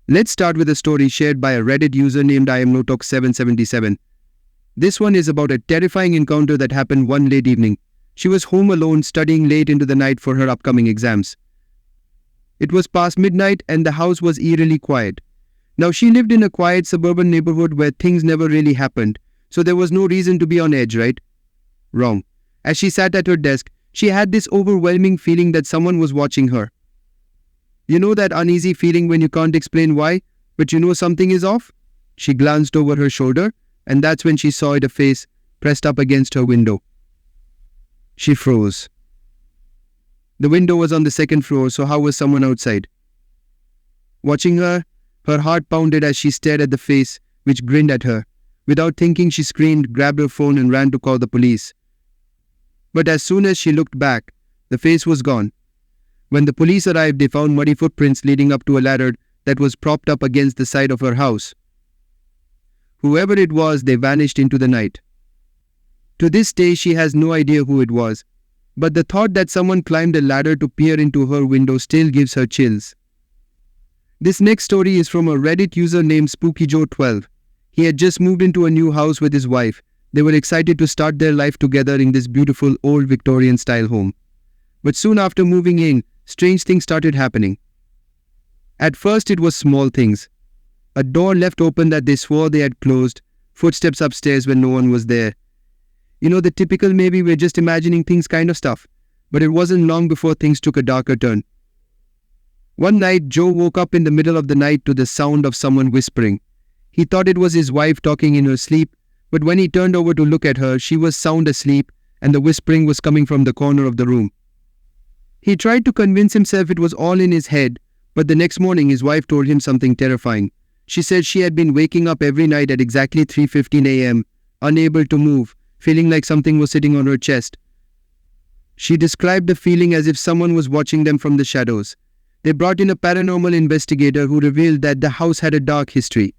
Let's start with a story shared by a Reddit user named IamNotalk777. This one is about a terrifying encounter that happened one late evening. She was home alone studying late into the night for her upcoming exams. It was past midnight and the house was eerily quiet. Now she lived in a quiet suburban neighborhood where things never really happened, so there was no reason to be on edge, right? Wrong. As she sat at her desk, she had this overwhelming feeling that someone was watching her. You know that uneasy feeling when you can't explain why, but you know something is off? She glanced over her shoulder, and that's when she saw a face pressed up against her window. She froze. The window was on the second floor, so how was someone outside? Watching her, her heart pounded as she stared at the face, which grinned at her. Without thinking, she screamed, grabbed her phone and ran to call the police. But as soon as she looked back, the face was gone. When the police arrived, they found muddy footprints leading up to a ladder that was propped up against the side of her house. Whoever it was, they vanished into the night. To this day, she has no idea who it was, but the thought that someone climbed a ladder to peer into her window still gives her chills. This next story is from a Reddit user named SpookyJoe12. He had just moved into a new house with his wife. They were excited to start their life together in this beautiful old Victorian-style home. But soon after moving in, strange things started happening. At first it was small things. A door left open that they swore they had closed, footsteps upstairs when no one was there. You know, the typical maybe we're just imagining things kind of stuff. But it wasn't long before things took a darker turn. One night, Joe woke up in the middle of the night to the sound of someone whispering. He thought it was his wife talking in her sleep, but when he turned over to look at her, she was sound asleep and the whispering was coming from the corner of the room. He tried to convince himself it was all in his head, but the next morning his wife told him something terrifying. She said she had been waking up every night at exactly 3:15 a.m., unable to move, feeling like something was sitting on her chest. She described the feeling as if someone was watching them from the shadows. They brought in a paranormal investigator who revealed that the house had a dark history.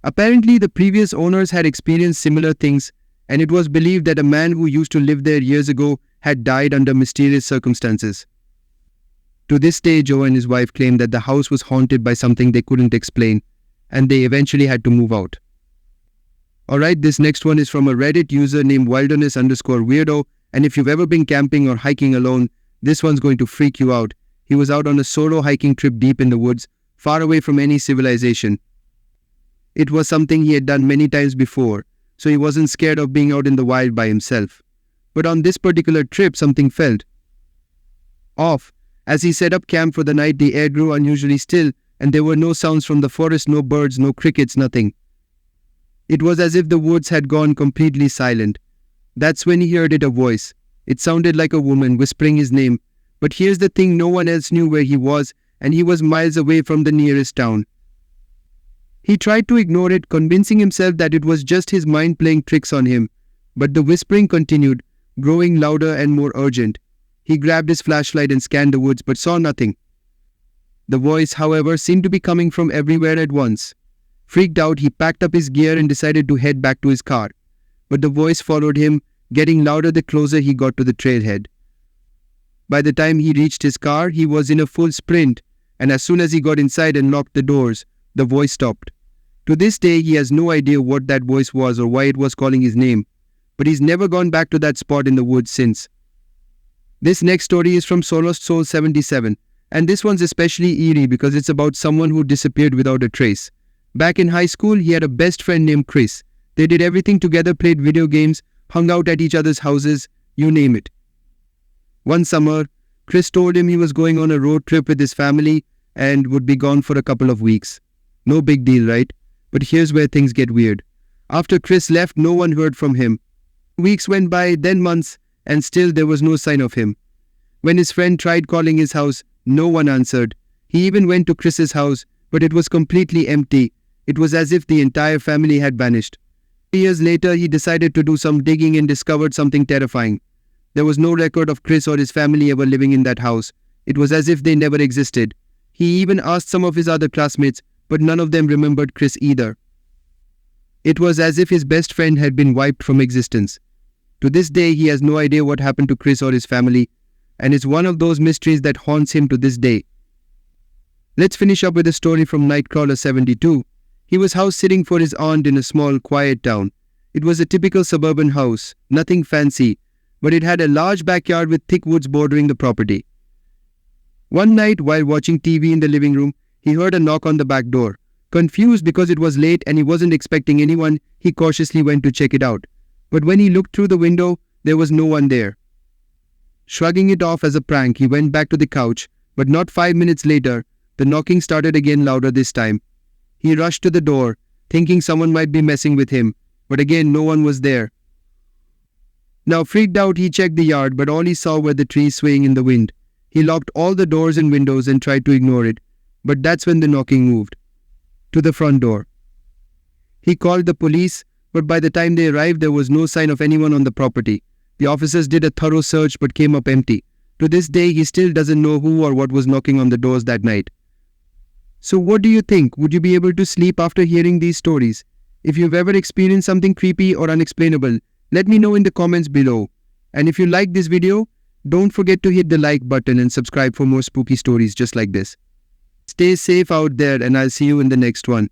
Apparently, the previous owners had experienced similar things, and it was believed that a man who used to live there years ago had died under mysterious circumstances. To this day, Joe and his wife claimed that the house was haunted by something they couldn't explain, and they eventually had to move out. Alright, this next one is from a Reddit user named wilderness_weirdo, and if you've ever been camping or hiking alone, this one's going to freak you out. He was out on a solo hiking trip deep in the woods, far away from any civilization. It was something he had done many times before, so he wasn't scared of being out in the wild by himself. But on this particular trip, something felt off. As he set up camp for the night, the air grew unusually still, and there were no sounds from the forest, no birds, no crickets, nothing. It was as if the woods had gone completely silent. That's when he heard a voice. It sounded like a woman whispering his name. But here's the thing, no one else knew where he was, and he was miles away from the nearest town. He tried to ignore it, convincing himself that it was just his mind playing tricks on him. But the whispering continued, growing louder and more urgent. He grabbed his flashlight and scanned the woods but saw nothing. The voice, however, seemed to be coming from everywhere at once. Freaked out, he packed up his gear and decided to head back to his car. But the voice followed him, getting louder the closer he got to the trailhead. By the time he reached his car, he was in a full sprint, and as soon as he got inside and locked the doors, the voice stopped. To this day, he has no idea what that voice was or why it was calling his name, but he's never gone back to that spot in the woods since. This next story is from SoloSoul77, and this one's especially eerie because it's about someone who disappeared without a trace. Back in high school, he had a best friend named Chris. They did everything together, played video games, hung out at each other's houses, you name it. One summer, Chris told him he was going on a road trip with his family and would be gone for a couple of weeks. No big deal, right? But here's where things get weird. After Chris left, no one heard from him. Weeks went by, then months, and still there was no sign of him. When his friend tried calling his house, no one answered. He even went to Chris's house, but it was completely empty. It was as if the entire family had vanished. Years later, he decided to do some digging and discovered something terrifying. There was no record of Chris or his family ever living in that house. It was as if they never existed. He even asked some of his other classmates, but none of them remembered Chris either. It was as if his best friend had been wiped from existence. To this day, he has no idea what happened to Chris or his family, and it's one of those mysteries that haunts him to this day. Let's finish up with a story from Nightcrawler 72. He was house sitting for his aunt in a small, quiet town. It was a typical suburban house, nothing fancy, but it had a large backyard with thick woods bordering the property. One night, while watching TV in the living room, he heard a knock on the back door. Confused because it was late and he wasn't expecting anyone, he cautiously went to check it out. But when he looked through the window, there was no one there. Shrugging it off as a prank, he went back to the couch, but not 5 minutes later, the knocking started again, louder this time. He rushed to the door, thinking someone might be messing with him, but again no one was there. Now freaked out, he checked the yard, but all he saw were the trees swaying in the wind. He locked all the doors and windows and tried to ignore it, but that's when the knocking moved to the front door. He called the police, but by the time they arrived, there was no sign of anyone on the property. The officers did a thorough search but came up empty. To this day, he still doesn't know who or what was knocking on the doors that night. So what do you think? Would you be able to sleep after hearing these stories? If you've ever experienced something creepy or unexplainable, let me know in the comments below. And if you like this video, don't forget to hit the like button and subscribe for more spooky stories just like this. Stay safe out there, and I'll see you in the next one.